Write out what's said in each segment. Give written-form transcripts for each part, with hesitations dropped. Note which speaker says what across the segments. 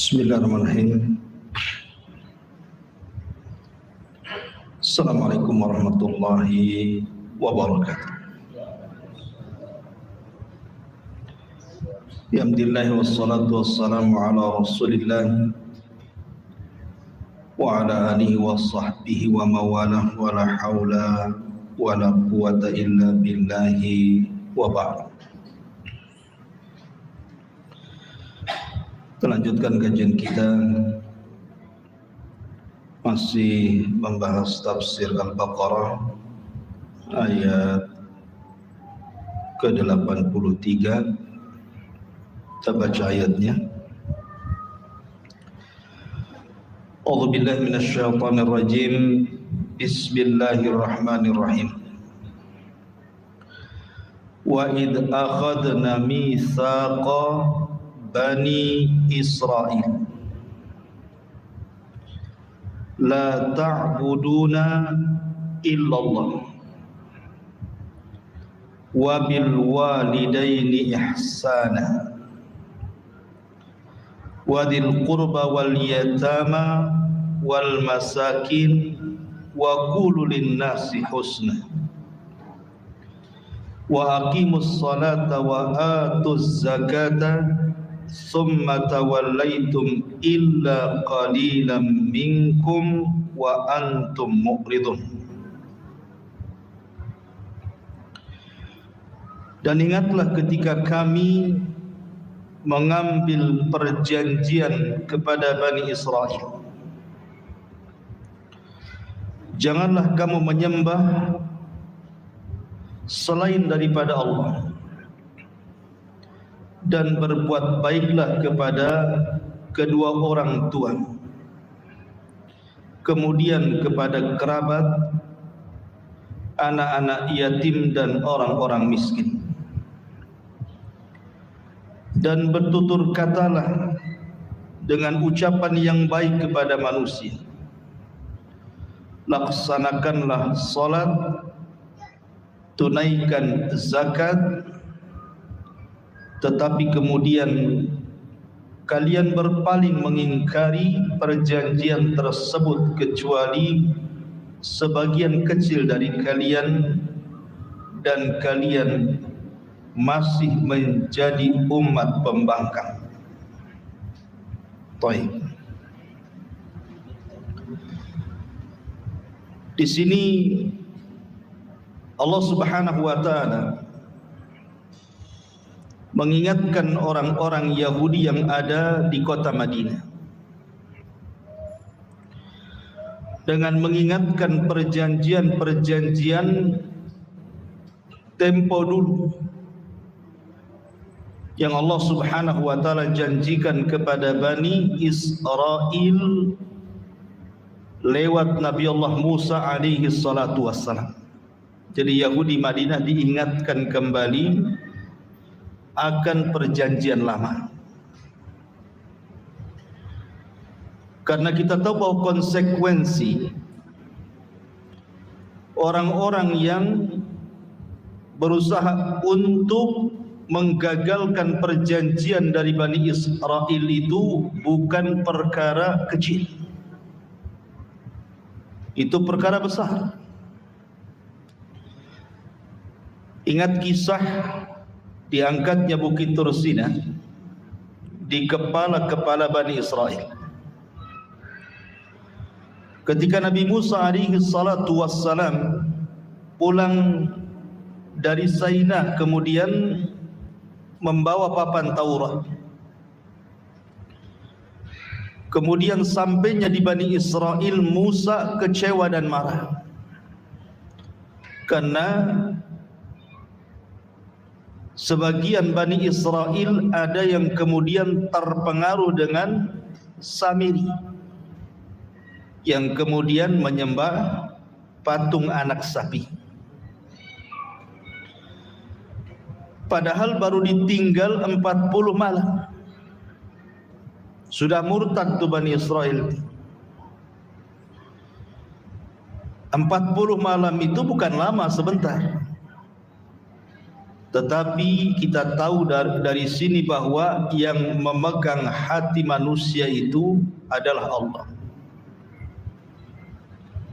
Speaker 1: Bismillahirrahmanirrahim. Assalamualaikum warahmatullahi wabarakatuh. Alhamdulillah wassalatu wassalamu ala Rasulillah wa ala alihi wa sahbihi wa mawalah wa la hawla wa la quwata illa billahi wa ba'd. Kita lanjutkan kajian kita, masih membahas tafsir Al-Baqarah ayat ke-83. Kita baca ayatnya. A'udzu billahi minasyaitonir rajim. Bismillahirrahmanirrahim. Wa id akhadna mitsaqa Bani Israil la ta'buduna illallah wa bil walidaini ihsana wa dzil qurba wal yatama wal masakin wa qulu lin nasi husna wa aqimus salata wa atuz zakata summa tawallaitum illa qalilan minkum wa antum mu'ridun. Dan ingatlah ketika kami mengambil perjanjian kepada Bani Israel, janganlah kamu menyembah selain daripada Allah, dan berbuat baiklah kepada kedua orang tua, kemudian kepada kerabat, anak-anak yatim dan orang-orang miskin. Dan bertutur katalah dengan ucapan yang baik kepada manusia. Laksanakanlah salat, tunaikan zakat, tetapi kemudian kalian berpaling mengingkari perjanjian tersebut kecuali sebagian kecil dari kalian, dan kalian masih menjadi umat pembangkang. Baik. Di sini Allah Subhanahu wa taala mengingatkan orang-orang Yahudi yang ada di kota Madinah dengan mengingatkan perjanjian-perjanjian tempo dulu yang Allah Subhanahu wa taala janjikan kepada Bani Israel lewat Nabi Allah Musa alaihi salatu wassalam. Jadi Yahudi Madinah diingatkan kembali akan perjanjian lama, karena kita tahu bahwa konsekuensi orang-orang yang berusaha untuk menggagalkan perjanjian dari Bani Israel itu bukan perkara kecil, itu perkara besar. Ingat kisah diangkatnya Bukit Tursina di kepala-kepala Bani Israel. Ketika Nabi Musa alaihi salatu wassalam pulang dari Sainah, kemudian membawa papan Taurat, kemudian sampainya di Bani Israel, Musa kecewa dan marah karena sebagian Bani Israel ada yang kemudian terpengaruh dengan Samiri, yang kemudian menyembah patung anak sapi. Padahal baru ditinggal 40 malam sudah murtad tuh Bani Israel. 40 malam itu bukan lama, sebentar. Tetapi kita tahu dari sini bahwa yang memegang hati manusia itu adalah Allah.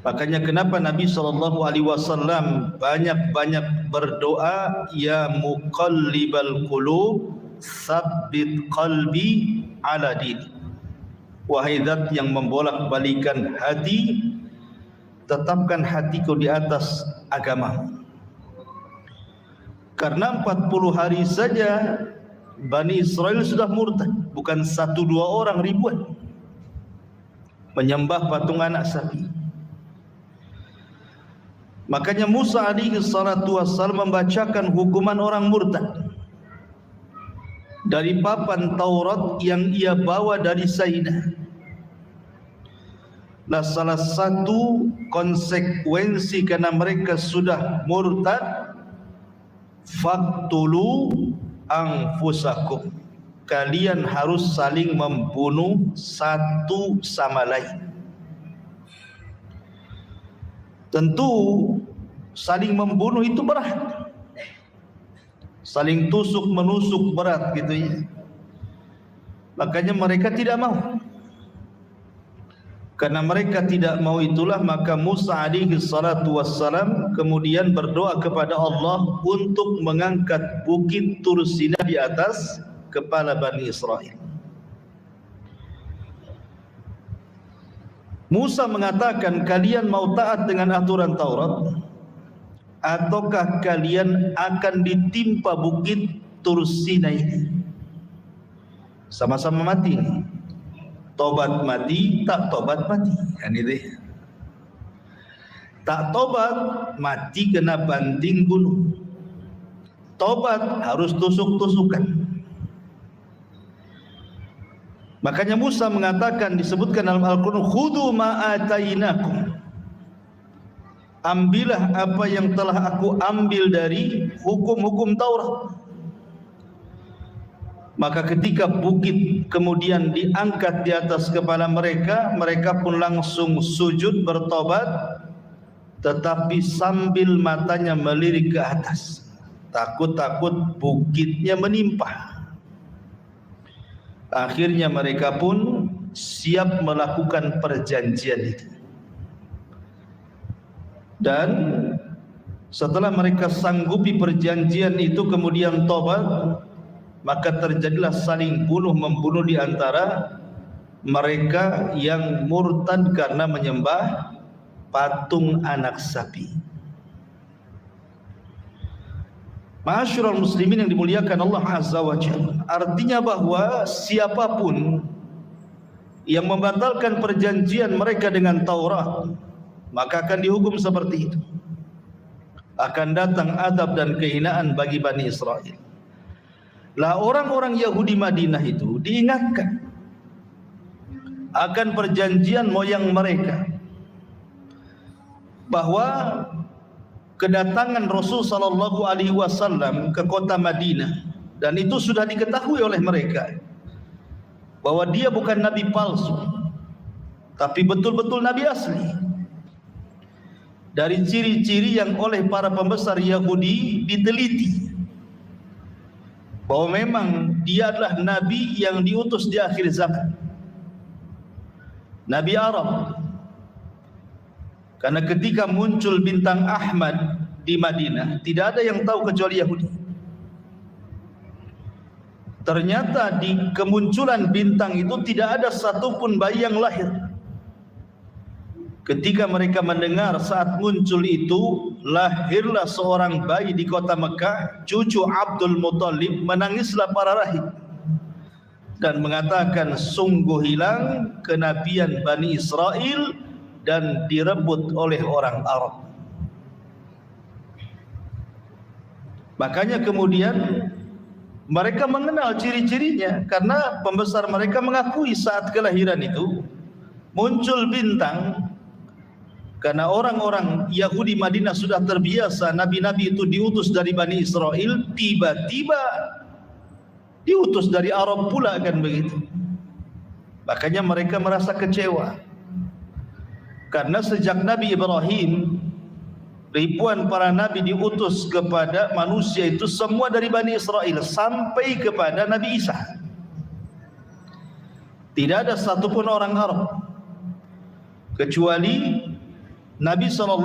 Speaker 1: Makanya kenapa Nabi SAW banyak-banyak berdoa, ya muqallibal qulub tsabbit qalbi ala dini. Wahai zat yang membolak-balikan hati, tetapkan hatiku di atas agama. Karena 40 hari saja Bani Israel sudah murtad, bukan 1-2 orang, ribuan, menyembah patung anak sapi. Makanya Musa alaihi salatu wassalam membacakan hukuman orang murtad dari papan Taurat yang ia bawa dari Sainah. Nah, salah satu konsekuensi karena mereka sudah murtad, faqtulu anfusakum, kalian harus saling membunuh satu sama lain. Tentu saling membunuh itu berat, saling tusuk menusuk berat gitu ya. Makanya mereka tidak mau. Karena mereka tidak mau itulah maka Musa alaihi salatu wassalam kemudian berdoa kepada Allah untuk mengangkat bukit Tur Sina di atas kepala Bani Israel. Musa mengatakan, kalian mau taat dengan aturan Taurat ataukah kalian akan ditimpa bukit Tur Sina ini? Sama-sama mati nih. Tobat mati, tak tobat mati. Kan itu. Tak tobat mati kena banting gunung. Tobat harus tusuk-tusukan. Makanya Musa mengatakan, disebutkan dalam Al-Quran, khudhu ma atainakum, ambillah apa yang telah aku ambil dari hukum-hukum Taurat. Maka ketika bukit kemudian diangkat di atas kepala mereka, mereka pun langsung sujud bertobat, tetapi sambil matanya melirik ke atas, takut-takut bukitnya menimpa. Akhirnya mereka pun siap melakukan perjanjian itu. Dan setelah mereka sanggupi perjanjian itu kemudian tobat, maka terjadilah saling bunuh-membunuh di antara mereka yang murtad karena menyembah patung anak sapi. Ma'asyiral muslimin yang dimuliakan Allah Azza wa Jalla, artinya bahwa siapapun yang membatalkan perjanjian mereka dengan Taurat, maka akan dihukum seperti itu. Akan datang adab dan kehinaan bagi Bani Israel. Lah orang-orang Yahudi Madinah itu diingatkan akan perjanjian moyang mereka, bahwa kedatangan Rasul sallallahu alaihi wasallam ke kota Madinah, dan itu sudah diketahui oleh mereka bahwa dia bukan nabi palsu, tapi betul-betul nabi asli. Dari ciri-ciri yang oleh para pembesar Yahudi diteliti, bahwa memang dia adalah nabi yang diutus di akhir zaman, nabi Arab. Karena ketika muncul bintang Ahmad di Madinah, tidak ada yang tahu kecuali Yahudi. Ternyata di kemunculan bintang itu tidak ada satupun bayi yang lahir. Ketika mereka mendengar saat muncul itu, lahirlah seorang bayi di kota Mekah, cucu Abdul Muttalib. Menangislah para rahib dan mengatakan, sungguh hilang kenabian Bani Israel dan direbut oleh orang Arab. Makanya kemudian mereka mengenal ciri-cirinya, karena pembesar mereka mengakui saat kelahiran itu muncul bintang. Karena orang-orang Yahudi Madinah sudah terbiasa nabi-nabi itu diutus dari Bani Israel, tiba-tiba diutus dari Arab pula, kan begitu. Makanya mereka merasa kecewa, karena sejak Nabi Ibrahim ribuan para nabi diutus kepada manusia itu semua dari Bani Israel sampai kepada Nabi Isa. Tidak ada satupun orang Arab kecuali Nabi SAW.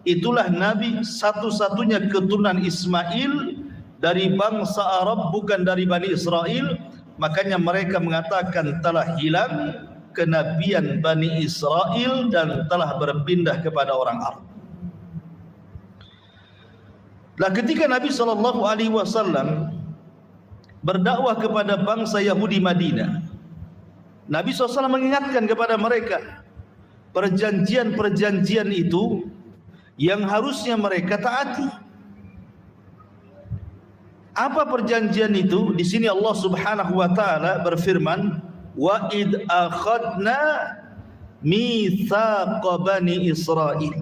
Speaker 1: Itulah Nabi satu-satunya keturunan Ismail dari bangsa Arab, bukan dari Bani Israel. Makanya mereka mengatakan telah hilang kenabian Bani Israel dan telah berpindah kepada orang Arab. Nah, ketika Nabi SAW berdakwah kepada bangsa Yahudi Madinah, Nabi SAW mengingatkan kepada mereka perjanjian-perjanjian itu yang harusnya mereka taati. Apa perjanjian itu? Di sini Allah Subhanahu wa taala berfirman, "Wa id akhadna mitsaqa bani Israil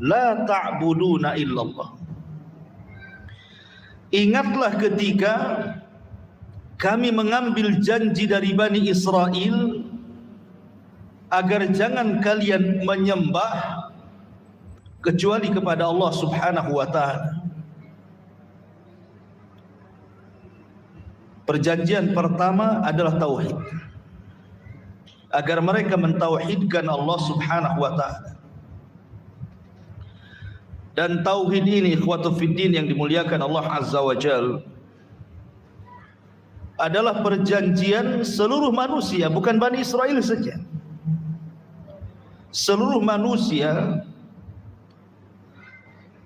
Speaker 1: la ta'buduna illallah." Ingatlah ketika kami mengambil janji dari Bani Israel agar jangan kalian menyembah kecuali kepada Allah Subhanahu wa taala. Perjanjian pertama adalah tauhid. Agar mereka mentauhidkan Allah Subhanahu wa taala. Dan tauhid ini ikhwatu fiddin yang dimuliakan Allah Azza wa Jalla adalah perjanjian seluruh manusia, bukan Bani Israel saja. Seluruh manusia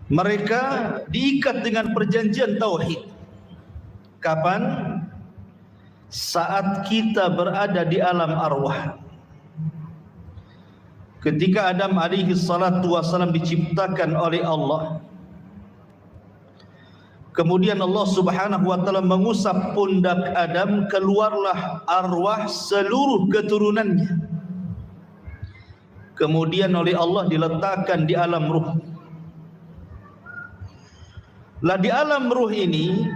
Speaker 1: mereka diikat dengan perjanjian tauhid. Kapan? Saat kita berada di alam arwah. Ketika Adam alaihi salatu wasalam diciptakan oleh Allah, kemudian Allah Subhanahu wa taala mengusap pundak Adam, keluarlah arwah seluruh keturunannya. Kemudian oleh Allah diletakkan di alam ruh. Lah di alam ruh ini,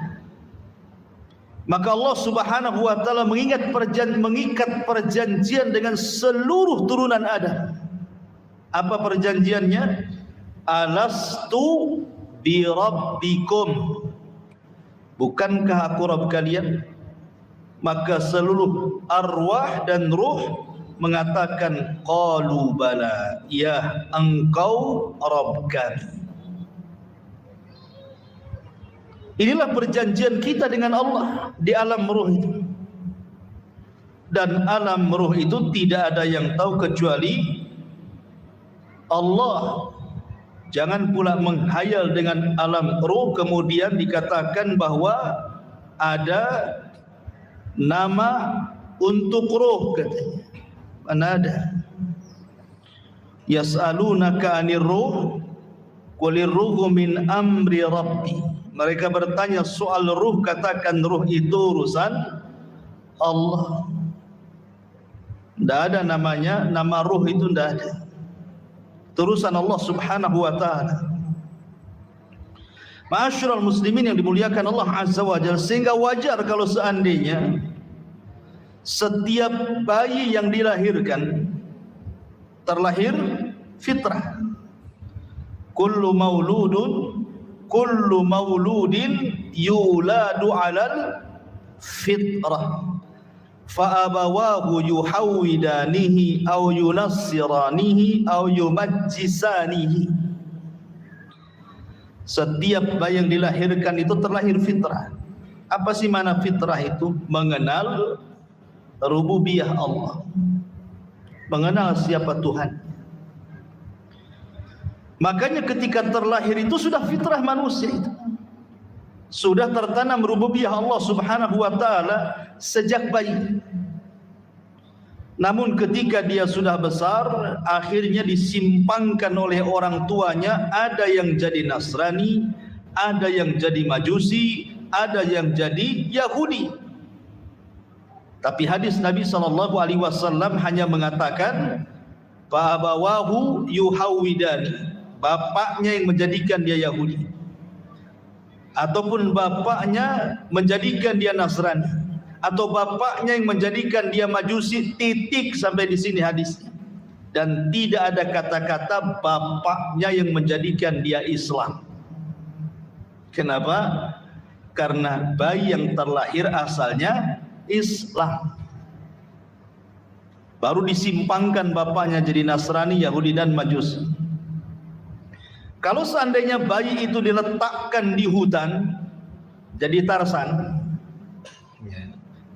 Speaker 1: maka Allah Subhanahu wa taala mengikat perjanjian dengan seluruh turunan Adam. Apa perjanjiannya? Alastu bi rabbikum. Bukankah aku Rabb kalian? Maka seluruh arwah dan ruh mengatakan qalu bala, ya engkau Rabb kami. Inilah perjanjian kita dengan Allah di alam ruh itu. Dan alam ruh itu tidak ada yang tahu kecuali Allah. Jangan pula menghayal dengan alam ruh kemudian dikatakan bahwa ada nama untuk ruh, katanya. Mana ada? Yas'alunaka 'anir ruh qulir ruhu min amri rabbi. Mereka bertanya soal ruh, katakan ruh itu urusan Allah. Tidak ada namanya, nama ruh itu tidak ada. Urusan Allah Subhanahu wa taala. Ma'asyiral muslimin yang dimuliakan Allah Azza wa Jalla, sehingga wajar kalau seandainya setiap bayi yang dilahirkan terlahir fitrah. Kullu mauludin yuladu 'alal fitrah fa abawahu yuhawidanihi aw yunassiranihi aw yumajjisanihi. Setiap bayi yang dilahirkan itu terlahir fitrah. Apa sih mana fitrah itu? Mengenal rububiyah Allah, mengenal siapa Tuhan. Makanya ketika terlahir itu sudah fitrah manusia itu, sudah tertanam rububiyah Allah Subhanahu wa taala sejak bayi. Namun ketika dia sudah besar, akhirnya disimpangkan oleh orang tuanya. Ada yang jadi Nasrani, ada yang jadi Majusi, ada yang jadi Yahudi. Tapi hadis Nabi SAW hanya mengatakan fa abawahu yuhawidani, bapaknya yang menjadikan dia Yahudi, ataupun bapaknya menjadikan dia Nasrani, atau bapaknya yang menjadikan dia Majusi. Titik, sampai di sini hadisnya. dan tidak ada kata-kata bapaknya yang menjadikan dia Islam. Kenapa? Karena bayi yang terlahir asalnya Islam. Baru disimpangkan bapaknya jadi Nasrani, Yahudi dan Majusi. Kalau seandainya bayi itu diletakkan di hutan jadi Tarsan,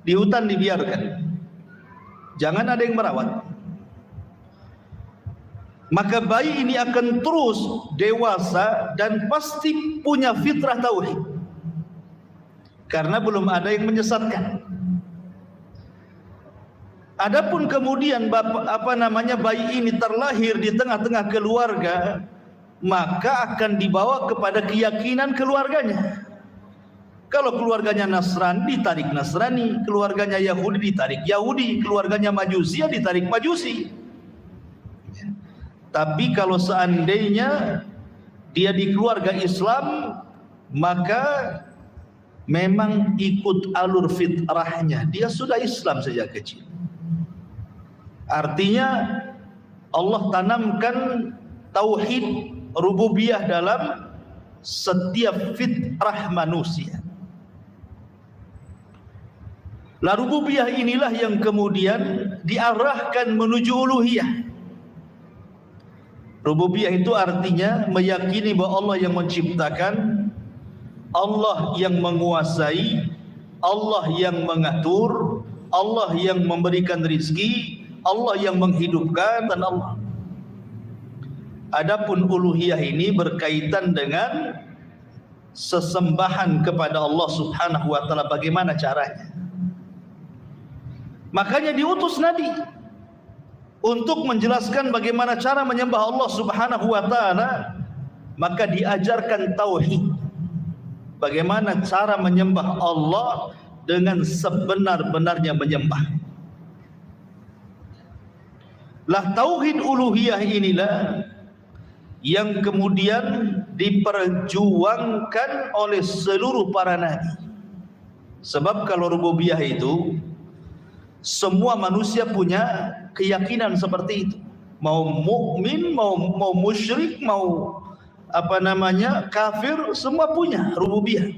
Speaker 1: di hutan dibiarkan, jangan ada yang merawat, maka bayi ini akan terus dewasa dan pasti punya fitrah tauhid, karena belum ada yang menyesatkan. Adapun kemudian bayi ini terlahir di tengah-tengah keluarga, maka akan dibawa kepada keyakinan keluarganya. Kalau keluarganya Nasrani, ditarik Nasrani. Keluarganya Yahudi, ditarik Yahudi. Keluarganya Majusi, ditarik Majusi. Tapi kalau seandainya dia di keluarga Islam, maka memang ikut alur fitrahnya. Dia sudah Islam sejak kecil. Artinya Allah tanamkan tauhid rububiyah dalam setiap fitrah manusia. La rububiyah inilah yang kemudian diarahkan menuju uluhiyah. Rububiyah itu artinya meyakini bahwa Allah yang menciptakan, Allah yang menguasai, Allah yang mengatur, Allah yang memberikan rizki, Allah yang menghidupkan, dan Allah. Adapun uluhiyah ini berkaitan dengan sesembahan kepada Allah Subhanahu wa taala. Bagaimana caranya? Makanya diutus Nabi untuk menjelaskan bagaimana cara menyembah Allah Subhanahu wa taala. Maka diajarkan tauhid, bagaimana cara menyembah Allah dengan sebenar-benarnya menyembah. Lah tauhid uluhiyah inilah yang kemudian diperjuangkan oleh seluruh para nabi. Sebab kalau rububiyah itu semua manusia punya keyakinan seperti itu. Mau mukmin, mau musyrik, mau kafir, semua punya rububiyah.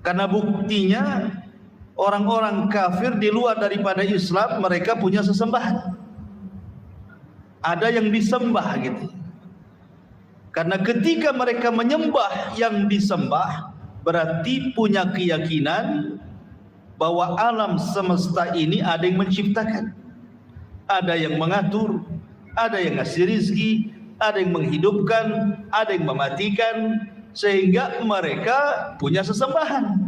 Speaker 1: Karena buktinya orang-orang kafir di luar daripada Islam, mereka punya sesembahan. Ada yang disembah gitu. Karena ketika mereka menyembah yang disembah, berarti punya keyakinan bahwa alam semesta ini ada yang menciptakan, ada yang mengatur, ada yang ngasih rizki, ada yang menghidupkan, ada yang mematikan, sehingga mereka punya sesembahan.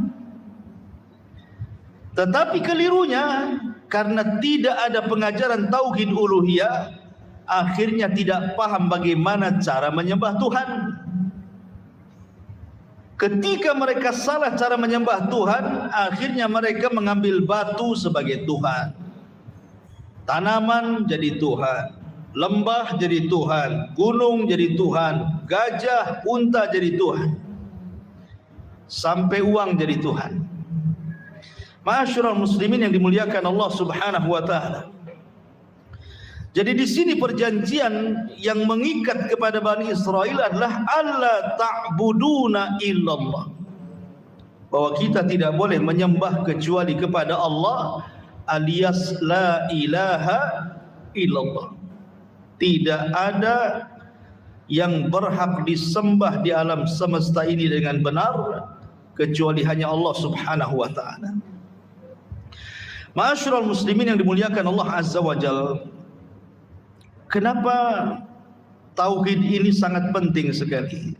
Speaker 1: Tetapi kelirunya, karena tidak ada pengajaran tauhid uluhiyah, akhirnya tidak paham bagaimana cara menyembah Tuhan. Ketika mereka salah cara menyembah Tuhan, akhirnya mereka mengambil batu sebagai Tuhan, tanaman jadi Tuhan, lembah jadi Tuhan, gunung jadi Tuhan, gajah, unta jadi Tuhan, sampai uang jadi Tuhan. Ma'asyiral muslimin yang dimuliakan Allah Subhanahu wa taala. Jadi di sini perjanjian yang mengikat kepada Bani Israel adalah alla ta'buduna illallah, bahwa kita tidak boleh menyembah kecuali kepada Allah, alias la ilaha illallah. Tidak ada yang berhak disembah di alam semesta ini dengan benar kecuali hanya Allah Subhanahu wa taala. Ma'asyiral muslimin yang dimuliakan Allah Azza wa Jalla, kenapa tauhid ini sangat penting sekali?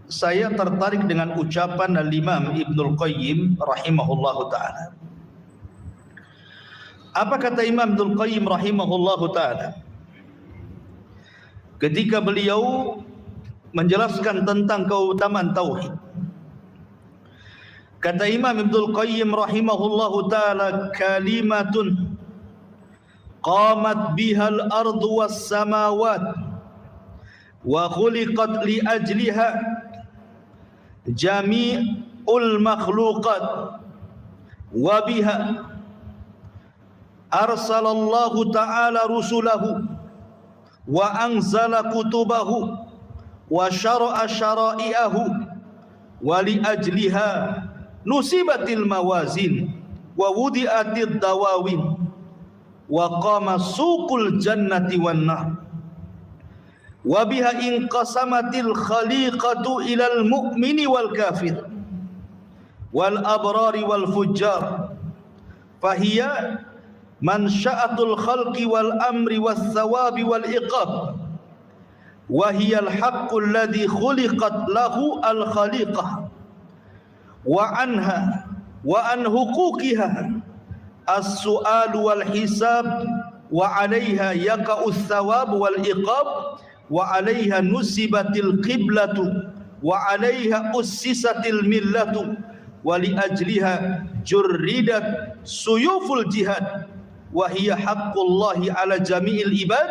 Speaker 1: Saya tertarik dengan ucapan Al-Imam Ibnul Qayyim rahimahullahu ta'ala. Apa kata Imam Ibnul Qayyim rahimahullahu ta'ala ketika beliau menjelaskan tentang keutamaan tauhid? Kata Imam Ibnul Qayyim rahimahullahu ta'ala, kalimatun qamat bihal ardu was samawat wa khuliqat li ajliha jami'ul makhluqat wa biha arsalallahu ta'ala rusulahu wa anzala kutubahu wa syara'a syara'i'ahu wa li ajliha nusibatil mawazin wa wudi'atid dawawin wa qama suqul jannati wan nar wa biha inqasamatil khaliqatu ilal mu'mini wal kafir wal abrari wal fujjar fahiya mansya'atul khalqi wal amri was thawabi wal iqab wa hiya al haqqul ladzi khuliqat lahu al khaliqah wa anha wa an huquqiha as-su'al wal hisab wa 'alayha yaqa'us thawab wal iqab wa 'alayha nusibatil qiblatu wa 'alayha ussisatil millatu wa li ajliha jurridat suyuful jihad wa hiya haqqullahi 'ala jami'il ibad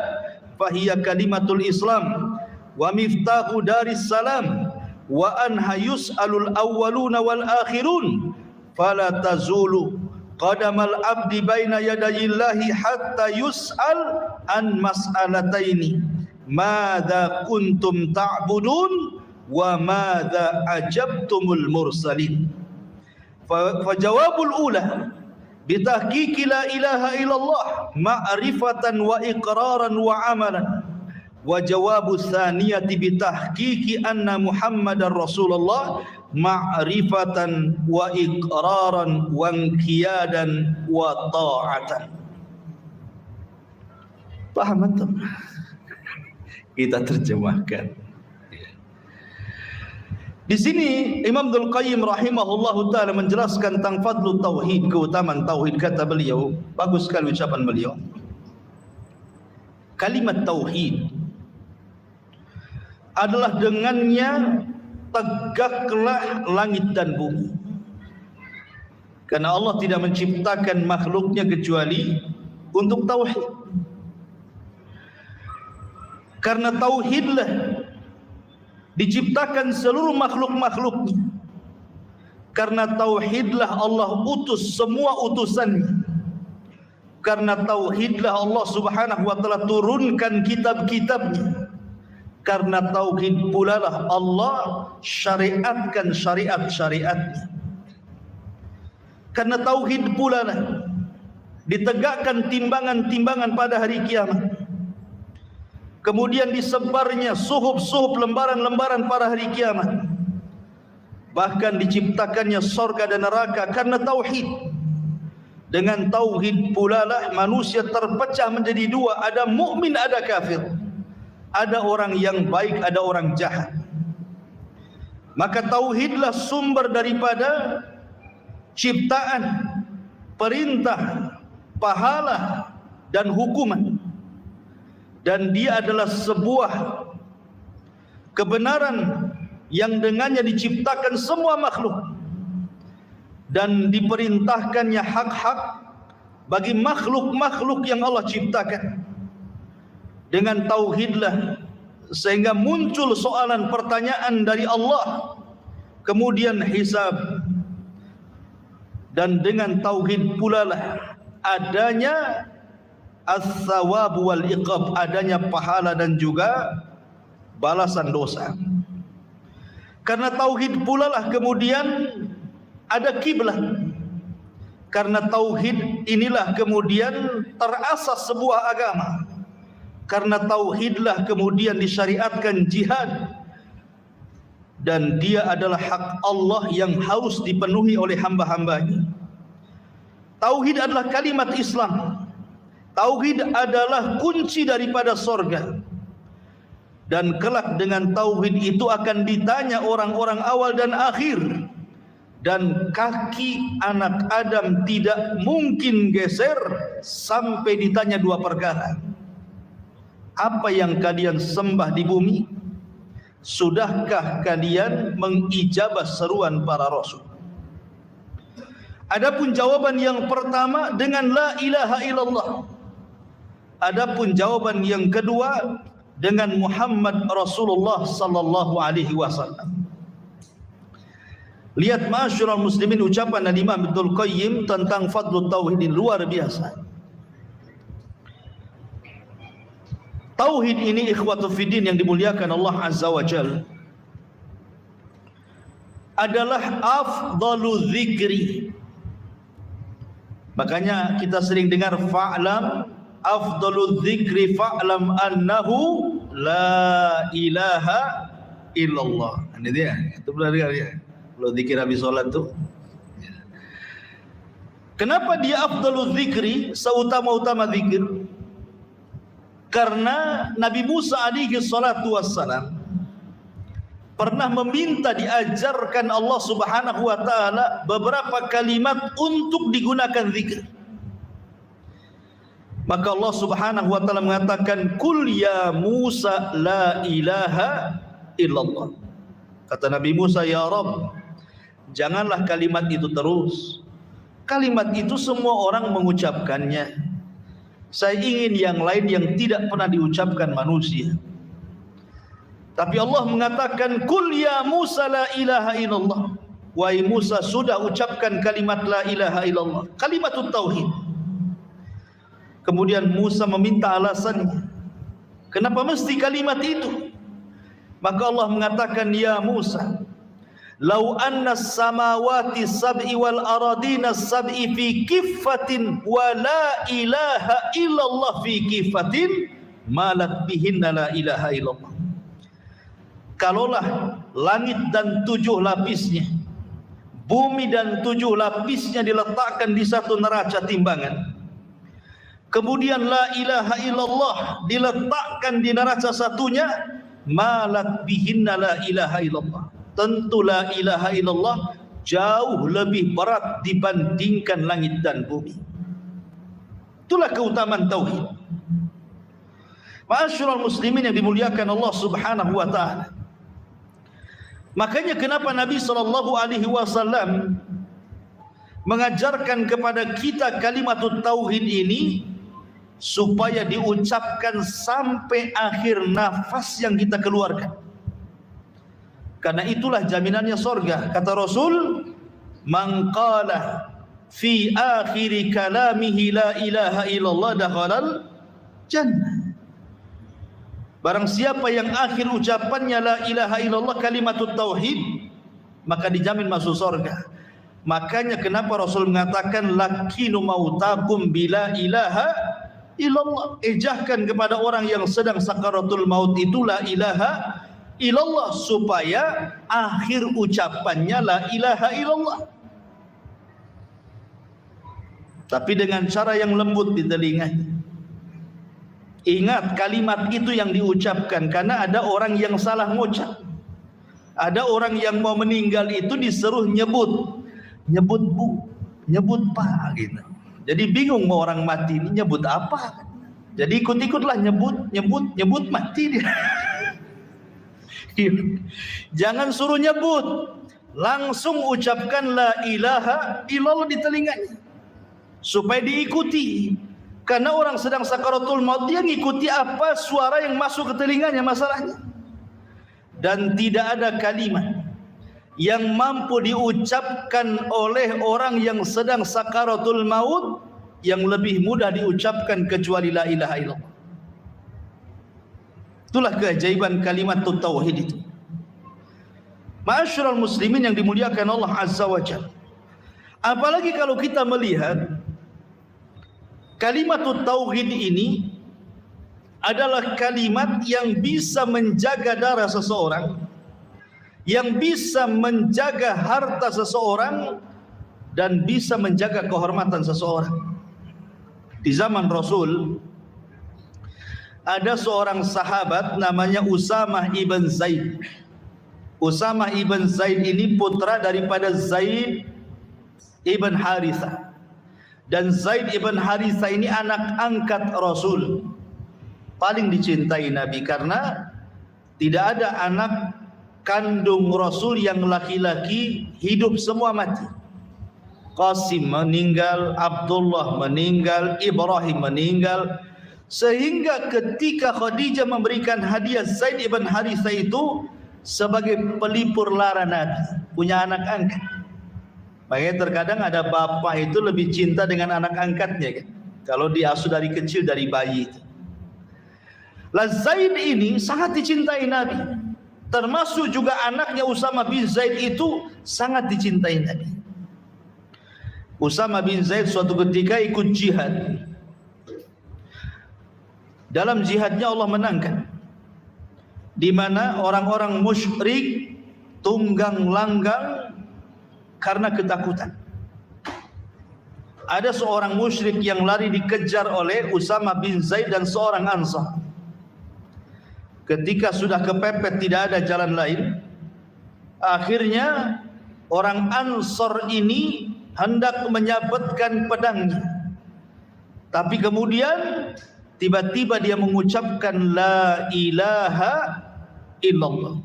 Speaker 1: fa hiya kalimatul islam wa miftahu daris salam wa anha yus'alul awwaluna wal akhirun fala tazulu qadamal abdi baina yadayillahi hatta yus'al an mas'alataini madza kuntum ta'budun wa madza ajabtumul mursalin fa jawabul ula bitahqiqi la ilaha illallah ma'rifatan wa iqraran wa amalan wa jawabus tsaniyati bitahqiqi anna muhammadar rasulullah ma'rifatan wa iqraran wa inqiyadan wa ta'atan. Paham antum? Kita terjemahkan. Di sini Imam Ibnu Qayyim rahimahullahu taala menjelaskan tentang fadlu tauhid, keutamaan tauhid. Kata beliau, bagus sekali ucapan beliau. Kalimat tauhid adalah dengannya tegaklah langit dan bumi. Karena Allah tidak menciptakan makhluknya kecuali untuk tauhid. Karena tauhidlah diciptakan seluruh makhluk-makhluknya. Karena tauhidlah Allah utus semua utusannya. Karena tauhidlah Allah subhanahu wa ta'ala turunkan kitab-kitabnya. Karena tauhid pula lah Allah syariatkan syariat-syariatnya. Karena tauhid pula lah ditegakkan timbangan-timbangan pada hari kiamat. Kemudian disebarnya suhuf-suhuf lembaran-lembaran pada hari kiamat. Bahkan diciptakannya sorga dan neraka karena tauhid. Dengan tauhid pula lah manusia terpecah menjadi dua, ada mukmin, ada kafir. Ada orang yang baik, ada orang jahat. Maka tauhidlah sumber daripada ciptaan, perintah, pahala dan hukuman. Dan dia adalah sebuah kebenaran yang dengannya diciptakan semua makhluk dan diperintahkannya hak-hak bagi makhluk-makhluk yang Allah ciptakan. Dengan tauhidlah sehingga muncul soalan pertanyaan dari Allah, kemudian hisab. Dan dengan tauhid pula lah adanya as-sawab wal iqab, adanya pahala dan juga balasan dosa. Karena tauhid pula lah kemudian ada kiblat. Karena tauhid inilah kemudian terasas sebuah agama. Karena tauhidlah kemudian disyariatkan jihad. Dan dia adalah hak Allah yang harus dipenuhi oleh hamba-hambanya. Tauhid adalah kalimat Islam. Tauhid adalah kunci daripada sorga. Dan kelak dengan tauhid itu akan ditanya orang-orang awal dan akhir. Dan kaki anak Adam tidak mungkin geser sampai ditanya dua perkara. Apa yang kalian sembah di bumi? Sudahkah kalian mengijabah seruan para rasul? Adapun jawaban yang pertama dengan la ilaha illallah. Adapun jawaban yang kedua dengan Muhammad Rasulullah sallallahu alaihi wasallam. Lihat ma'asyiral muslimin ucapan Imam Ibnu Qayyim tentang fadlul tauhid luar biasa. Tauhid ini ikhwatu fiddin yang dimuliakan Allah Azza wa Jalla adalah afdalu dzikri. Makanya kita sering dengar fa'lam afdalu dzikri fa'lam annahu la ilaha illallah. Ini dia. Itu benar ya. Kalau zikir habis salat tu. Kenapa dia afdalu dzikri, seutama-utama zikir? Karena Nabi Musa alaihi salatu wassalam pernah meminta diajarkan Allah Subhanahu wa taala beberapa kalimat untuk digunakan zikir. Maka Allah Subhanahu wa taala mengatakan, "Qul ya Musa la ilaha illallah." Kata Nabi Musa, "Ya Rabb, janganlah kalimat itu terus. Kalimat itu semua orang mengucapkannya. Saya ingin yang lain yang tidak pernah diucapkan manusia." Tapi Allah mengatakan, "Qul ya Musa la ilaha illallah." Wahai Musa, sudah ucapkan kalimat la ilaha illallah, kalimatut tauhid. Kemudian Musa meminta alasannya. Kenapa mesti kalimat itu? Maka Allah mengatakan, "Ya Musa, lau anna samawati sab'i wal aradina sab'i fi kiffatin wa la ilaha illallah fi kiffatin malat bihinna la ilaha illallah." Kalaulah langit dan 7 lapisnya, bumi dan 7 lapisnya diletakkan di satu neraca timbangan, kemudian la ilaha illallah diletakkan di neraca satunya, malat bihinna la ilaha illallah. Tentu la ilaha illallah jauh lebih berat dibandingkan langit dan bumi. Itulah keutamaan tauhid. Ma'asyiral muslimin yang dimuliakan Allah Subhanahu wa taala. Makanya kenapa Nabi SAW mengajarkan kepada kita kalimatut tauhid ini supaya diucapkan sampai akhir nafas yang kita keluarkan. Karena itulah jaminannya surga. Kata Rasul, "Man qala fi akhir kalamihi la ilaha illallah dakhalal jannah." Barang siapa yang akhir ucapannya la ilaha illallah kalimatut tauhid, maka dijamin masuk surga. Makanya kenapa Rasul mengatakan lakinu mautakum bila ilaha illallah. Ejahkan kepada orang yang sedang sakaratul maut itu la ilaha illallah, supaya akhir ucapannya la ilaha illallah. Tapi dengan cara yang lembut di telinganya. Ingat kalimat itu yang diucapkan, karena ada orang yang salah ngucap. Ada orang yang mau meninggal itu disuruh nyebut bu, nyebut pak gitu. Jadi bingung mau orang mati ini nyebut apa. Jadi ikut-ikutlah nyebut mati dia. Jangan suruh nyebut, langsung ucapkan la ilaha illallah di telinganya supaya diikuti. Karena orang sedang sakaratul maut, dia ngikuti apa suara yang masuk ke telinganya masalahnya. Dan tidak ada kalimat yang mampu diucapkan oleh orang yang sedang sakaratul maut yang lebih mudah diucapkan kecuali la ilaha illallah. Itulah keajaiban kalimat tauhid itu. Ma'asyiral muslimin yang dimuliakan Allah Azza wa Jalla. Apalagi kalau kita melihat kalimat tauhid ini adalah kalimat yang bisa menjaga darah seseorang, yang bisa menjaga harta seseorang, dan bisa menjaga kehormatan seseorang. Di zaman Rasul ada seorang sahabat namanya Usamah ibn Zaid. Usamah ibn Zaid ini putra daripada Zaid ibn Harithah. Dan Zaid ibn Harithah ini anak angkat Rasul, paling dicintai Nabi, karena tidak ada anak kandung Rasul yang laki-laki hidup semua mati. Qasim meninggal, Abdullah meninggal, Ibrahim meninggal, sehingga ketika Khadijah memberikan hadiah Zaid ibn Harithah itu sebagai pelipur lara Nabi, punya anak angkat. Makanya terkadang ada bapak itu lebih cinta dengan anak angkatnya kan, kalau diasuh dari kecil, dari bayi itu. Lah Zaid ini sangat dicintai Nabi. Termasuk juga anaknya Usama bin Zaid itu sangat dicintai Nabi. Usama bin Zaid suatu ketika ikut jihad. Dalam jihadnya Allah menangkan, di mana orang-orang musyrik tunggang langgang karena ketakutan. Ada seorang musyrik yang lari dikejar oleh Usama bin Zaid dan seorang Ansar. Ketika sudah kepepet tidak ada jalan lain, akhirnya orang Ansar ini hendak menyabetkan pedangnya. Tapi kemudian tiba-tiba dia mengucapkan la ilaha illallah.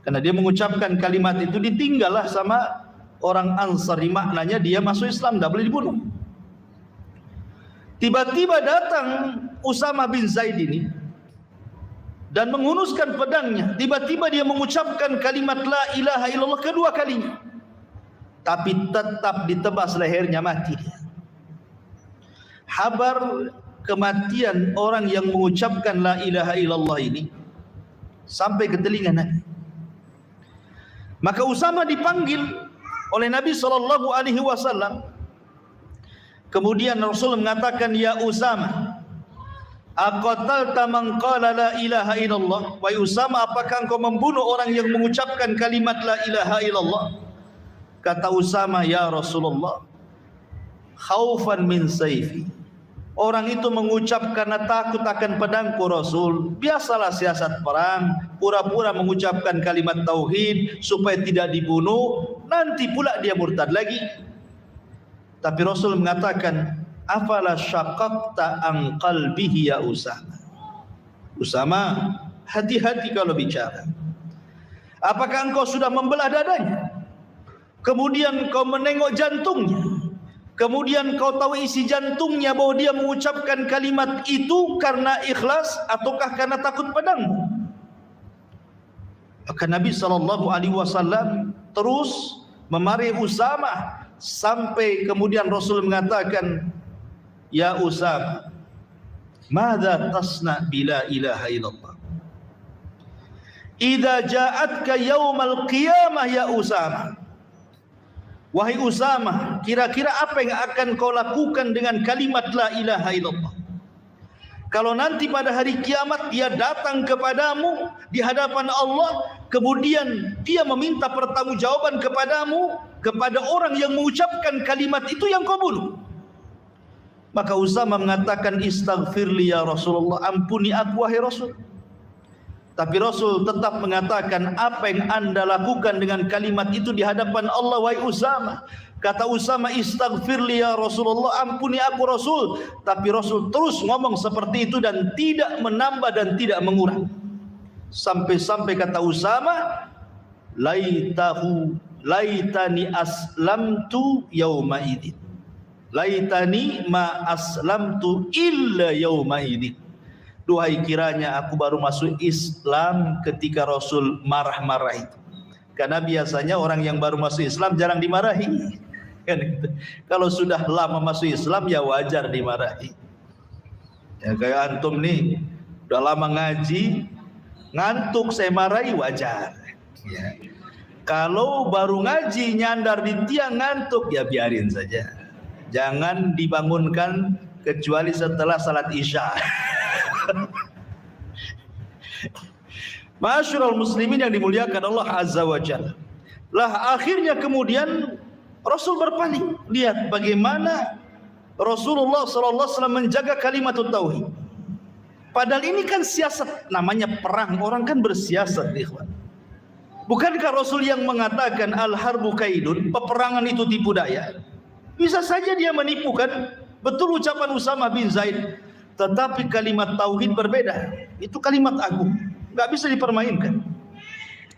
Speaker 1: Karena dia mengucapkan kalimat itu, ditinggallah sama orang Ansari. Maknanya dia masuk Islam, tidak boleh dibunuh. Tiba-tiba datang Usama bin Zaid ini dan menghunuskan pedangnya. Tiba-tiba dia mengucapkan kalimat la ilaha illallah kedua kalinya, tapi tetap ditebas lehernya, mati dia. Kabar kematian orang yang mengucapkan la ilaha illallah ini sampai ke telinga Nabi. Maka Usama dipanggil oleh Nabi SAW. Kemudian Rasul mengatakan, ya Usama, aqatalta man qala la ilaha illallah? Wahai Usama, apakah engkau membunuh orang yang mengucapkan kalimat la ilaha illallah? Kata Usama, ya Rasulullah, khaufan min sayfi. Orang itu mengucap karena takut akan pedangku Rasul. Biasalah siasat perang, pura-pura mengucapkan kalimat tauhid supaya tidak dibunuh, nanti pula dia murtad lagi. Tapi Rasul mengatakan, afala syaqaqta an qalbihi ya Usama. Usama, hati-hati kalau bicara. Apakah engkau sudah membelah dadanya? Kemudian kau menengok jantungnya. Kemudian kau tahu isi jantungnya bahwa dia mengucapkan kalimat itu karena ikhlas ataukah karena takut padamu? Maka Nabi SAW terus memarahi Usama sampai kemudian Rasul mengatakan, ya Usama, madza tasna bila ilaha illallah? Idza ja'atka yaumal qiyamah ya Usama. Wahai Usama, kira-kira apa yang akan kau lakukan dengan kalimat la ilaha illallah? Kalau nanti pada hari kiamat dia datang kepadamu di hadapan Allah, kemudian dia meminta pertanggungjawaban kepadamu, kepada orang yang mengucapkan kalimat itu yang kau bunuh. Maka Usama mengatakan, istaghfirli ya Rasulullah, ampuni aku wahai Rasul. Tapi Rasul tetap mengatakan, apa yang anda lakukan dengan kalimat itu di hadapan Allah wahai Usama? Kata Usama, istaghfirli ya Rasulullah, ampuni aku Rasul. Tapi Rasul terus ngomong seperti itu dan tidak menambah dan tidak mengurang. Sampai-sampai kata Usama, laitani aslamtu yauma idin. Laitani ma aslamtu illa yauma idin. Duhai kiranya aku baru masuk Islam ketika Rasul marah-marah itu. Karena biasanya orang yang baru masuk Islam jarang dimarahi. Kan gitu. Kalau sudah lama masuk Islam ya wajar dimarahi. Ya kayak antum nih, udah lama ngaji, ngantuk saya marahi wajar. Ya. Kalau baru ngaji nyandar di tiang ngantuk ya biarin saja. Jangan dibangunkan kecuali setelah salat Isya. Ma'asyiral muslimin yang dimuliakan Allah Azza wa Jalla. Lah akhirnya kemudian Rasul berpaling. Lihat bagaimana Rasulullah SAW menjaga kalimat tauhid. Padahal ini kan siasat, namanya perang, orang kan bersiasat, ikhwan. Bukankah Rasul yang mengatakan al-harbu kaidun, peperangan itu tipu daya? Bisa saja dia menipu kan? Betul ucapan Usama bin Zaid. Tetapi kalimat tauhid berbeda. Itu kalimat agung, nggak bisa dipermainkan.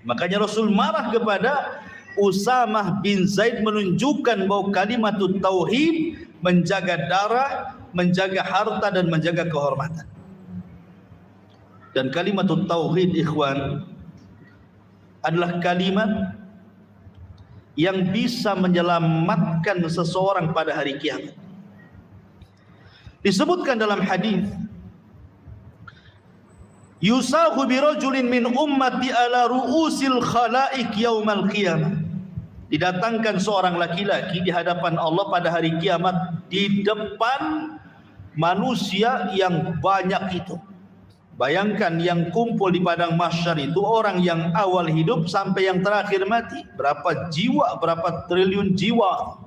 Speaker 1: Makanya Rasul marah kepada Usama bin Zaid, menunjukkan bahwa kalimat tauhid menjaga darah, menjaga harta dan menjaga kehormatan. Dan kalimat tauhid, ikhwan, adalah kalimat yang bisa menyelamatkan seseorang pada hari kiamat. Disebutkan dalam hadis, yusahu birajulin min ummati ala ru'usil khalaik yaumal qiyamah. Didatangkan seorang laki-laki di hadapan Allah pada hari kiamat di depan manusia yang banyak itu. Bayangkan yang kumpul di padang mahsyar itu orang yang awal hidup sampai yang terakhir mati. Berapa jiwa, berapa triliun jiwa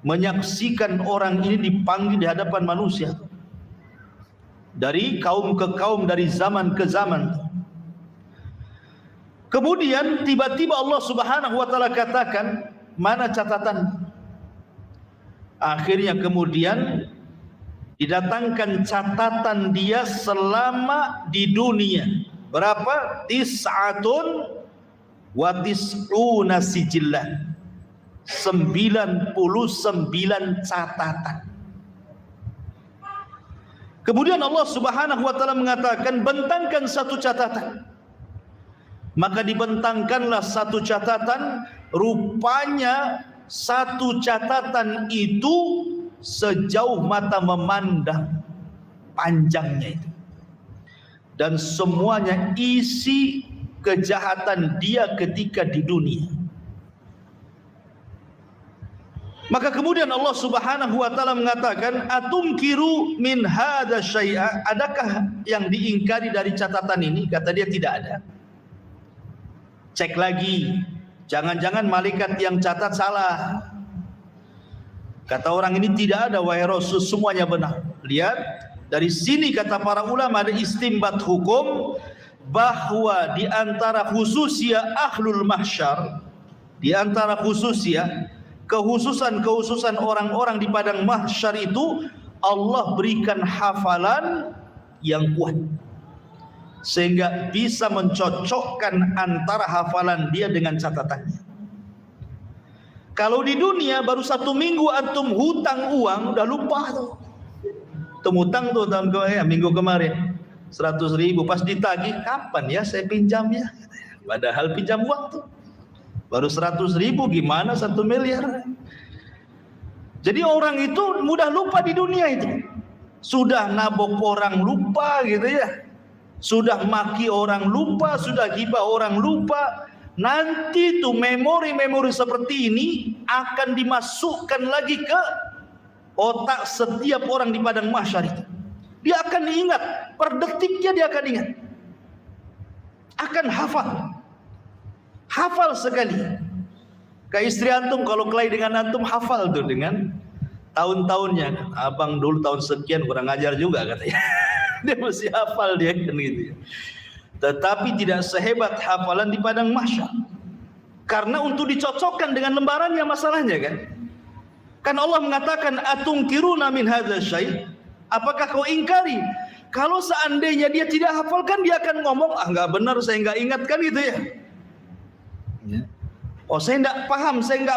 Speaker 1: menyaksikan orang ini dipanggil di hadapan manusia. Dari kaum ke kaum, dari zaman ke zaman. Kemudian tiba-tiba Allah Subhanahu wa taala katakan, mana catatan? Akhirnya kemudian didatangkan catatan dia selama di dunia. Berapa? 99 sijillan. 99 catatan. Kemudian Allah Subhanahu wa taala mengatakan, bentangkan satu catatan. Maka dibentangkanlah satu catatan, rupanya satu catatan itu sejauh mata memandang panjangnya itu. Dan semuanya isi kejahatan dia ketika di dunia. Maka kemudian Allah Subhanahu wa taala mengatakan, atunkiru min hadza syai'a, adakah yang diingkari dari catatan ini? Kata dia tidak ada. Cek lagi, jangan-jangan malaikat yang catat salah. Kata orang ini tidak ada wahai Rasul, semuanya benar. Lihat, dari sini kata para ulama ada istimbat hukum bahwa di antara khususia ahlul mahsyar, di antara khususia kehususan orang-orang di padang mahsyar itu, Allah berikan hafalan yang kuat sehingga bisa mencocokkan antara hafalan dia dengan catatannya. Kalau di dunia baru 1 minggu antum hutang uang udah lupa tuh. Hutang tuh tahun kemarin, minggu kemarin 100.000, pas ditagih, kapan ya saya pinjam ya? Padahal pinjam uang tuh baru 100.000, gimana 1 miliar? Jadi orang itu mudah lupa di dunia itu. Sudah nabok orang lupa gitu ya. Sudah maki orang lupa, sudah gibah orang lupa. Nanti tuh memori-memori seperti ini akan dimasukkan lagi ke otak setiap orang di padang mahsyar itu. Dia akan ingat, per detiknya dia akan ingat. Akan hafal sekali. Kayak istri antum kalau kelahi dengan antum hafal tuh dengan tahun-tahunnya. Abang dulu tahun sekian kurang ajar juga katanya. Dia mesti hafal dia kan gitu. Tetapi tidak sehebat hafalan di padang mahsyar. Karena untuk dicocokkan dengan lembarannya masalahnya kan. Kan Allah mengatakan atungkiruna min hadza syai'. Apakah kau ingkari? Kalau seandainya dia tidak hafalkan, dia akan ngomong, ah enggak benar, saya enggak ingat kan gitu ya. Oh saya enggak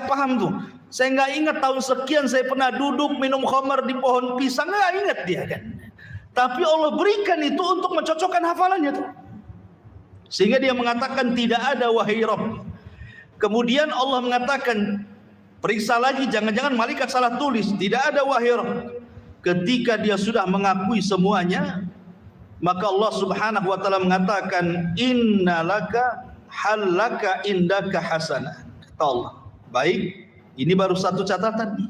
Speaker 1: paham tuh. Saya enggak ingat tahun sekian saya pernah duduk minum khamar di pohon pisang, enggak ingat dia kan. Tapi Allah berikan itu untuk mencocokkan hafalannya tuh. Sehingga dia mengatakan tidak ada wahai Rabb. Kemudian Allah mengatakan, periksa lagi, jangan-jangan malaikat salah tulis. Tidak ada wahai Rabb. Ketika dia sudah mengakui semuanya, maka Allah Subhanahu wa taala mengatakan, innalaka halaka indaka hasanah. Kata Allah, baik, ini baru satu catatan nih.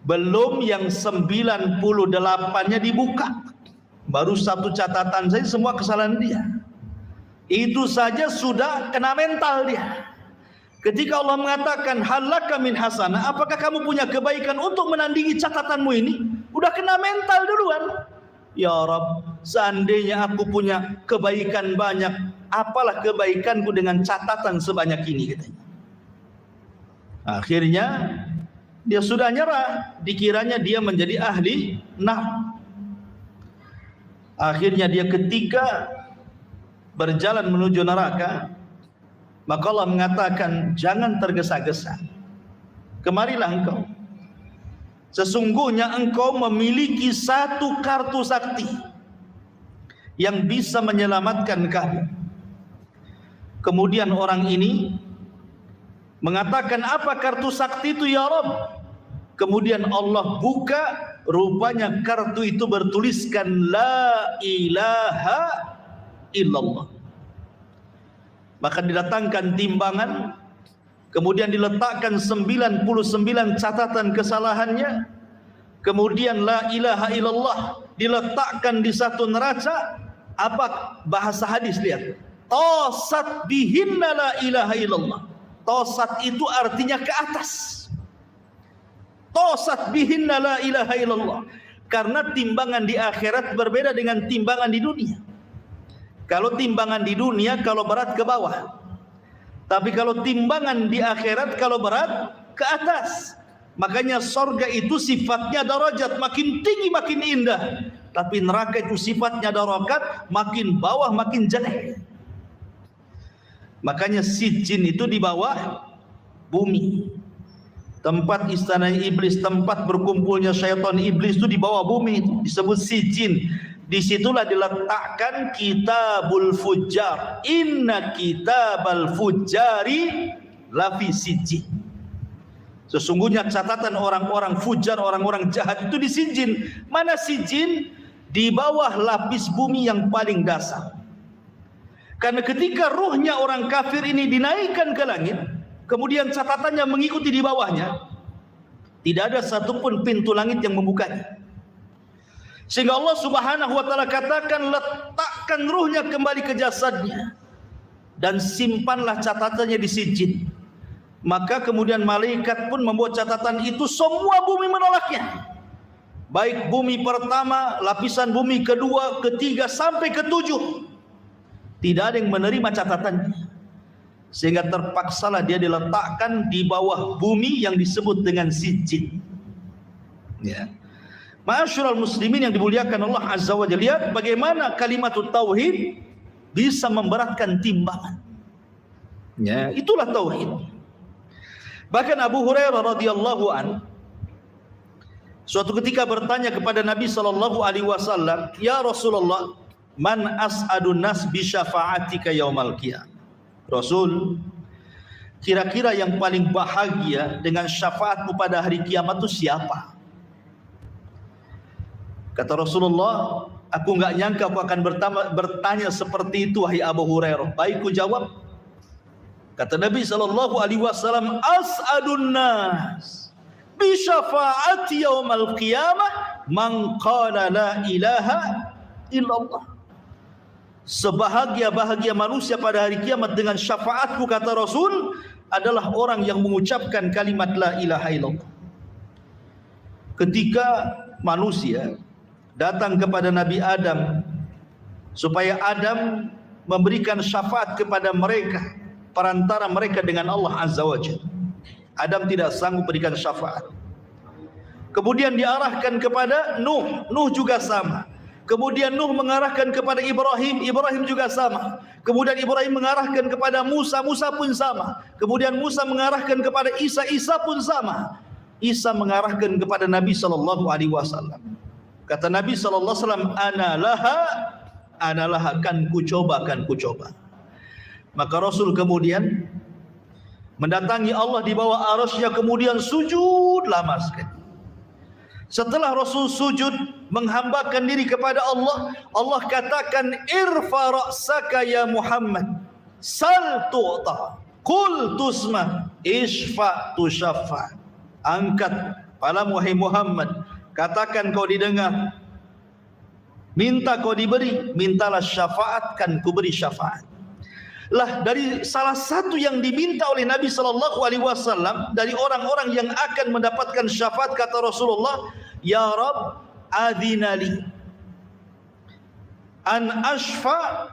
Speaker 1: Belum yang 98-nya dibuka. Baru satu catatan saja semua kesalahan dia. Itu saja sudah kena mental dia. Ketika Allah mengatakan halaka min hasanah, apakah kamu punya kebaikan untuk menandingi catatanmu ini? Udah kena mental duluan. Ya Rabb, seandainya aku punya kebaikan banyak, apalah kebaikanku dengan catatan sebanyak ini katanya. Akhirnya dia sudah nyerah, dikiranya dia menjadi ahli nahwu. Akhirnya dia ketika berjalan menuju neraka, maka Allah mengatakan, jangan tergesa-gesa. Kemarilah engkau. Sesungguhnya engkau memiliki satu kartu sakti yang bisa menyelamatkan kamu. Kemudian orang ini mengatakan, apa kartu sakti itu ya Rabb? Kemudian Allah buka rupanya kartu itu bertuliskan la ilaha illallah. Maka didatangkan timbangan, kemudian diletakkan 99 catatan kesalahannya, kemudian la ilaha illallah diletakkan di satu neraca. Apa bahasa hadis? Lihat, tosat bihinna la ilaha illallah. Tosat itu artinya ke atas. Tosat bihinna la ilaha illallah. Karena timbangan di akhirat berbeda dengan timbangan di dunia. Kalau timbangan di dunia, kalau berat ke bawah. Tapi kalau timbangan di akhirat, kalau berat ke atas. Makanya sorga itu sifatnya darajat, makin tinggi makin indah. Tapi neraka itu sifatnya darakat, makin bawah makin jelek. Makanya sijin itu di bawah bumi. Tempat istana iblis, tempat berkumpulnya syaitan iblis itu di bawah bumi, itu disebut sijin. Disitulah diletakkan kitabul fujjar. Inna kitabal fujjari lafi sijin. Sesungguhnya catatan orang-orang fujar, orang-orang jahat itu di sijin. Mana sijin? Di bawah lapis bumi yang paling dasar. Karena ketika ruhnya orang kafir ini dinaikkan ke langit, kemudian catatannya mengikuti di bawahnya, tidak ada satupun pintu langit yang membukanya. Sehingga Allah Subhanahu wa taala katakan, letakkan ruhnya kembali ke jasadnya dan simpanlah catatannya di sijin. Maka kemudian malaikat pun membuat catatan itu, semua bumi menolaknya. Baik bumi pertama, lapisan bumi kedua, ketiga sampai ketujuh, tidak ada yang menerima catatannya. Sehingga terpaksalah dia diletakkan di bawah bumi yang disebut dengan sijin. Ya. Ma'asyiral muslimin yang dimuliakan Allah Azza wa Jalla, lihat bagaimana kalimat tauhid bisa memberatkan timbangan. Ya, itulah tauhid. Bahkan Abu Hurairah radhiyallahu an suatu ketika bertanya kepada Nabi sallallahu alaihi wasallam, "Ya Rasulullah, man as'adun nas bi syafa'atika yaumal qiyamah?" Rasul, kira-kira yang paling bahagia dengan syafaatmu pada hari kiamat itu siapa? Kata Rasulullah, aku enggak nyangka aku akan bertanya seperti itu, wahai Abu Hurairah. Baik, ku jawab. Kata Nabi sallallahu alaihi wasallam, as'adun nas bi syafaati yaumal qiyamah man qala la ilaha illallah. Sebahagia-bahagia manusia pada hari kiamat dengan syafaatku, kata Rasul, adalah orang yang mengucapkan kalimat la ilaha illallah. Ketika manusia datang kepada Nabi Adam supaya Adam memberikan syafaat kepada mereka, perantara mereka dengan Allah Azza wa Jalla, Adam tidak sanggup berikan syafaat. Kemudian diarahkan kepada Nuh, Nuh juga sama. Kemudian Nuh mengarahkan kepada Ibrahim, Ibrahim juga sama. Kemudian Ibrahim mengarahkan kepada Musa, Musa pun sama. Kemudian Musa mengarahkan kepada Isa, Isa pun sama. Isa mengarahkan kepada Nabi sallallahu alaihi wasallam. Kata Nabi sallallahu alaihi wasallam, ana laha, kan ku coba. Maka Rasul kemudian mendatangi Allah di bawah arasy-Nya, kemudian sujud lama sekali. Setelah Rasul sujud menghambakan diri kepada Allah, Allah katakan, irfa ra'saka ya Muhammad, sal tu'ta, qul tusma, isfa tushaffa. Angkat kepalamu wahai Muhammad, katakan kau didengar, minta kau diberi, mintalah syafaat, kan ku beri syafaat. Lah, dari salah satu yang diminta oleh Nabi sallallahu alaihi wasallam dari orang-orang yang akan mendapatkan syafaat, kata Rasulullah, ya Rabb adzinali an ashfa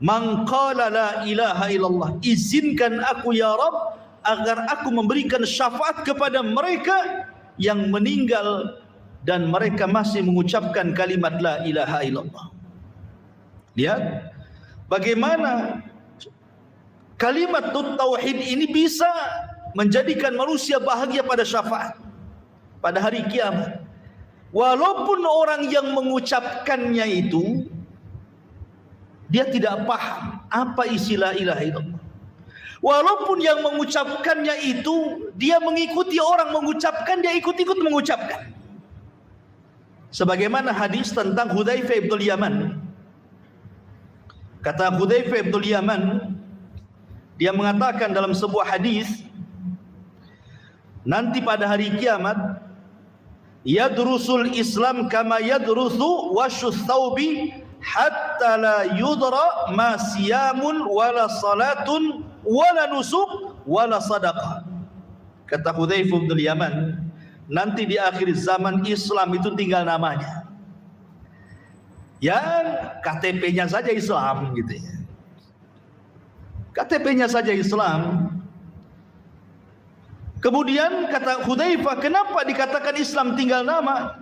Speaker 1: man qala la ilaha illallah. Izinkan aku ya Rabb agar aku memberikan syafaat kepada mereka yang meninggal dan mereka masih mengucapkan kalimat la ilaha illallah. Lihat bagaimana kalimat tauhid ini bisa menjadikan manusia bahagia pada syafaat pada hari kiamat. Walaupun orang yang mengucapkannya itu dia tidak paham apa isi la ilaha illallah. Walaupun yang mengucapkannya itu dia mengikuti orang mengucapkan, dia ikut-ikut mengucapkan. Sebagaimana hadis tentang Hudzaifah bin Yaman. Kata Hudzaifah bin Yaman, dia mengatakan dalam sebuah hadis, nanti pada hari kiamat, yadrusul Islam kama yadrusu wasyus thawbi hatta la yudra ma siyamun wala salatun wala nusuk wala sadaqah. Kata Hudzaifah bin Yaman, nanti di akhir zaman Islam itu tinggal namanya. Yang KTP-nya saja Islam gitu ya. KTP-nya saja Islam. Kemudian kata Hudzaifah, kenapa dikatakan Islam tinggal nama?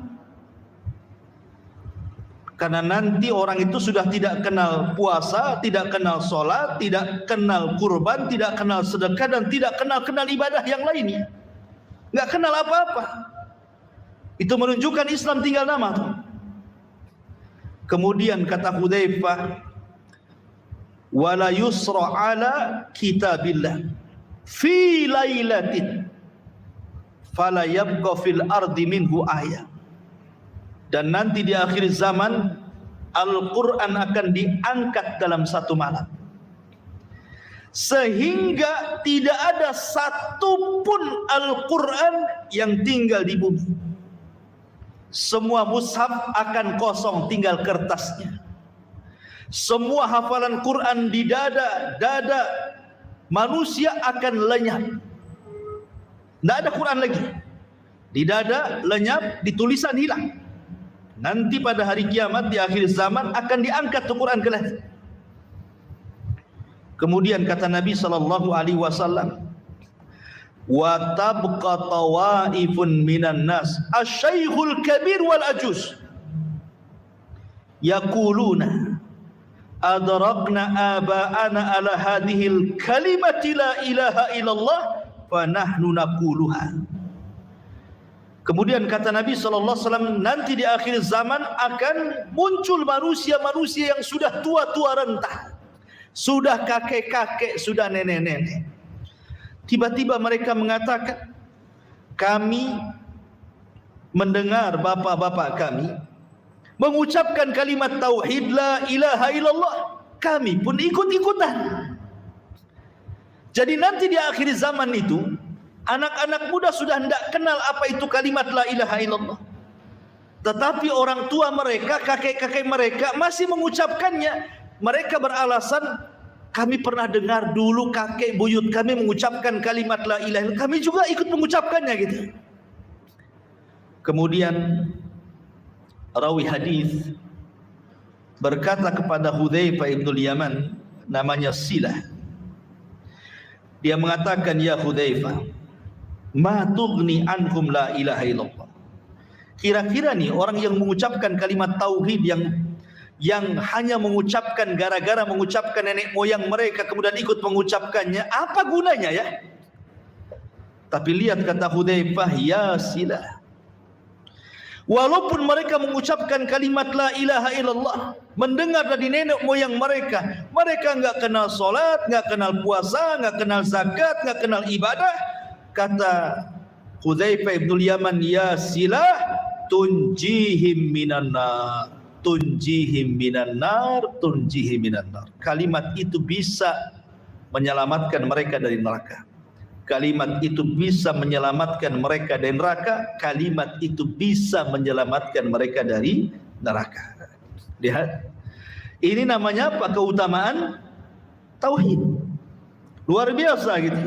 Speaker 1: Karena nanti orang itu sudah tidak kenal puasa, tidak kenal sholat, tidak kenal kurban, tidak kenal sedekah, dan tidak kenal ibadah yang lainnya. Nggak kenal apa-apa. Itu menunjukkan Islam tinggal nama tuh. Kemudian kata Hudzaifah, wala yusra ala kitabillah fi lailatin fala yabqa fil ardi minhu ayat. Dan nanti di akhir zaman Al-Quran akan diangkat dalam satu malam, sehingga tidak ada satupun Al-Quran yang tinggal di bumi. Semua mushaf akan kosong, tinggal kertasnya. Semua hafalan Quran di dada manusia akan lenyap. Tidak ada Quran lagi. Di dada lenyap, di tulisan hilang. Nanti pada hari kiamat di akhir zaman akan diangkat Quran ke langit. Kemudian kata Nabi SAW, wa tabqa tawaifun minan nas asy-syaikhul kabir wal ajuz yaquluna adrakna aba'ana ala hadhil kalimati la ilaha illallah fa nahnu naquluha. Kemudian kata Nabi SAW, nanti di akhir zaman akan muncul manusia-manusia yang sudah tua-tua renta, sudah kakek-kakek, sudah nenek-nenek. Tiba-tiba mereka mengatakan, kami mendengar bapak-bapak kami mengucapkan kalimat tauhid la ilaha illallah, kami pun ikut-ikutan. Jadi nanti di akhir zaman itu anak-anak muda sudah tidak kenal apa itu kalimat la ilaha illallah, tetapi orang tua mereka, kakek-kakek mereka masih mengucapkannya. Mereka beralasan, kami pernah dengar dulu kakek buyut kami mengucapkan kalimat la ilaha illallah, kami juga ikut mengucapkannya gitu. Kemudian rawi hadis berkata kepada Hudzaifah bin Yaman, namanya Silah. Dia mengatakan, ya Hudzaifah, ma tughni anhum la ilaha illallah. Kira-kira nih orang yang mengucapkan kalimat tauhid yang hanya mengucapkan gara-gara mengucapkan nenek moyang mereka kemudian ikut mengucapkannya, apa gunanya ya? Tapi lihat kata Hudzaifah, ya Silah, walaupun mereka mengucapkan kalimat la ilaha illallah, mendengar dari nenek moyang mereka, mereka enggak kenal salat, enggak kenal puasa, enggak kenal zakat, enggak kenal ibadah. Kata Hudzaifah bin Yaman, ya Silah, tunjihim minan nar, tunjihim minan nar, tunjihim minan nar. Kalimat itu bisa menyelamatkan mereka dari neraka. Kalimat itu bisa menyelamatkan mereka dari neraka. Kalimat itu bisa menyelamatkan mereka dari neraka. Lihat, ini namanya apa? Keutamaan tauhid. Luar biasa gitu.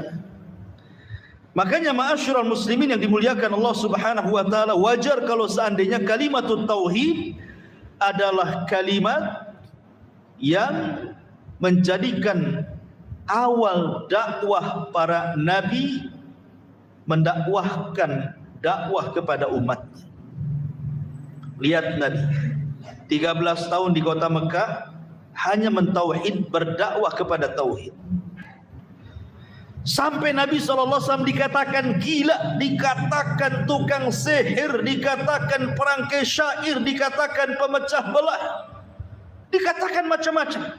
Speaker 1: Makanya ma'asyiral muslimin yang dimuliakan Allah Subhanahu wa taala, wajar kalau seandainya kalimatut tauhid adalah kalimat yang menjadikan awal dakwah para nabi, mendakwahkan dakwah kepada umatnya. Lihat Nabi 13 tahun di kota Mekah hanya mentauhid, berdakwah kepada tauhid. Sampai Nabi SAW dikatakan gila, dikatakan tukang sihir, dikatakan perangkai syair, dikatakan pemecah belah, dikatakan macam-macam,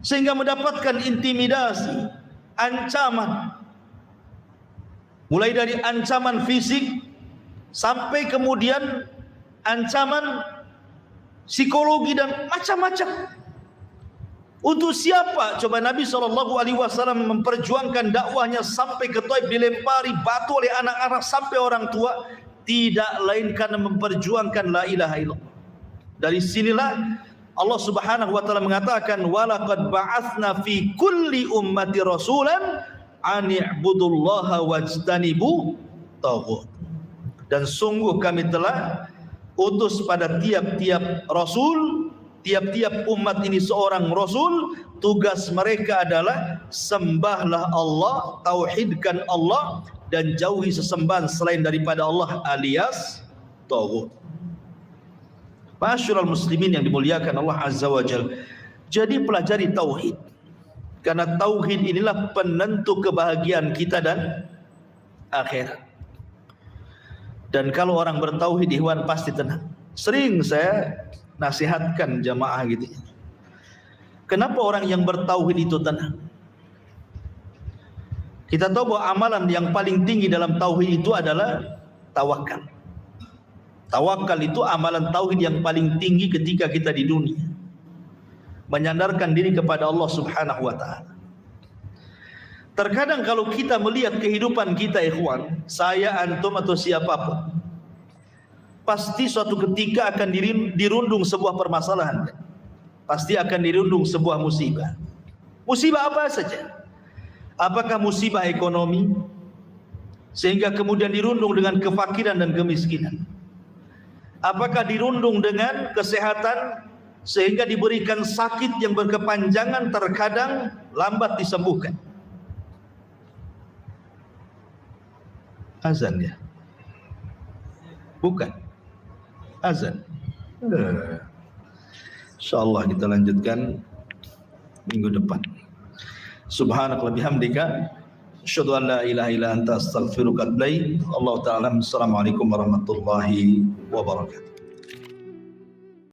Speaker 1: sehingga mendapatkan intimidasi, ancaman, mulai dari ancaman fisik sampai kemudian ancaman psikologi dan macam-macam. Untuk siapa coba Nabi SAW memperjuangkan dakwahnya sampai ke Taif, dilempari batu oleh anak-anak sampai orang tua? Tidak lain karena memperjuangkan la ilaha illallah. Dari sinilah Allah Subhanahu wa taala mengatakan, walaqad ba'atsna fi kulli ummati rasulan an i'budullaha wajtanibu taghut. Dan sungguh kami telah utus pada tiap-tiap rasul, tiap-tiap umat ini seorang rasul, tugas mereka adalah sembahlah Allah, tauhidkan Allah, dan jauhi sesembahan selain daripada Allah alias taghut. Ma'asyiral muslimin yang dimuliakan Allah Azza wa Jalla. Jadi pelajari tauhid, karena tauhid inilah penentu kebahagiaan kita dan akhirat. Dan kalau orang bertauhid, ikhwan, pasti tenang. Sering saya nasihatkan jamaah gitu. Kenapa orang yang bertauhid itu tenang? Kita tahu bahwa amalan yang paling tinggi dalam tauhid itu adalah tawakal. Tawakal itu amalan tauhid yang paling tinggi ketika kita di dunia. Menyandarkan diri kepada Allah Subhanahu wa taala. Terkadang kalau kita melihat kehidupan kita, ikhwan, saya, antum atau siapapun, pasti suatu ketika akan dirundung sebuah permasalahan. Pasti akan dirundung sebuah musibah. Musibah apa saja? Apakah musibah ekonomi sehingga kemudian dirundung dengan kefakiran dan kemiskinan? Apakah dirundung dengan kesehatan sehingga diberikan sakit yang berkepanjangan, terkadang lambat disembuhkan? Azan ya? Bukan. Azan. Insyaallah kita lanjutkan minggu depan. Subhanakallahumma bihamdika asyhadu an la ilaha illa anta astaghfiruka wa atubu ilaik. Allahu ta'ala. Assalamualaikum warahmatullahi wabarakatuh.